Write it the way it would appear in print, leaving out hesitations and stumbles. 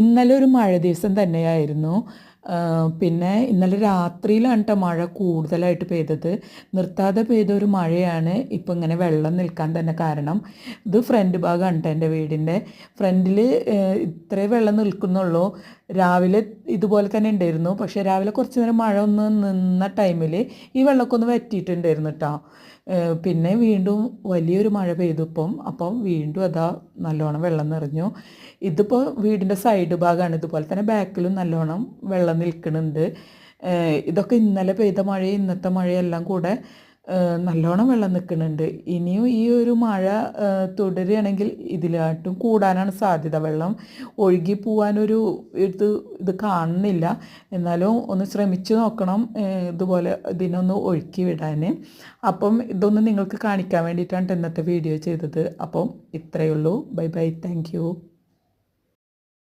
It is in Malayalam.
ഇന്നലെ ഒരു മഴ ദിവസം തന്നെയായിരുന്നു. പിന്നെ ഇന്നലെ രാത്രിയിലാണ് ട്ടോ മഴ കൂടുതലായിട്ട് പെയ്തത്. നിർത്താതെ പെയ്ത ഒരു മഴയാണ് ഇപ്പം ഇങ്ങനെ വെള്ളം നിൽക്കാൻ തന്നെ കാരണം. ഇത് ഫ്രണ്ട് ഭാഗമാണ് ട്ടോ എൻ്റെ വീടിൻ്റെ. ഫ്രണ്ടിൽ ഇത്രേ വെള്ളം നിൽക്കുന്നുള്ളൂ. രാവിലെ ഇതുപോലെ തന്നെ ഉണ്ടായിരുന്നു. പക്ഷേ രാവിലെ കുറച്ച് നേരം മഴ ഒന്ന് നിന്ന ടൈമിൽ ഈ വെള്ളമൊക്കെ ഒന്ന് വറ്റിയിട്ടുണ്ടായിരുന്നു ട്ടോ. പിന്നെ വീണ്ടും വലിയൊരു മഴ പെയ്തു ഇപ്പം. അപ്പം വീണ്ടും അതാ നല്ലോണം വെള്ളം നിറഞ്ഞു. ഇതിപ്പോൾ വീടിൻ്റെ സൈഡ് ഭാഗമാണ്. ഇതുപോലെ തന്നെ ബാക്കിലും നല്ലോണം വെള്ളം നിൽക്കുന്നുണ്ട്. ഇതൊക്കെ ഇന്നലെ പെയ്ത മഴയും ഇന്നത്തെ മഴയും എല്ലാം കൂടെ നല്ലോണം വെള്ളം നിൽക്കുന്നുണ്ട്. ഇനിയും ഈ ഒരു മഴ തുടരുകയാണെങ്കിൽ ഇതിലായിട്ടും കൂടാനാണ് സാധ്യത. വെള്ളം ഒഴുകി പോകാനൊരു ഇത് കാണുന്നില്ല. എന്നാലും ഒന്ന് ശ്രമിച്ചു നോക്കണം ഇതുപോലെ ഇതിനൊന്ന് ഒഴുക്കി വിടാൻ. അപ്പം ഇതൊന്ന് നിങ്ങൾക്ക് കാണിക്കാൻ വേണ്ടിയിട്ടാണ് ഇന്നത്തെ വീഡിയോ ചെയ്തത്. അപ്പം ഇത്രയേ ഉള്ളൂ. Bye bye, thank you.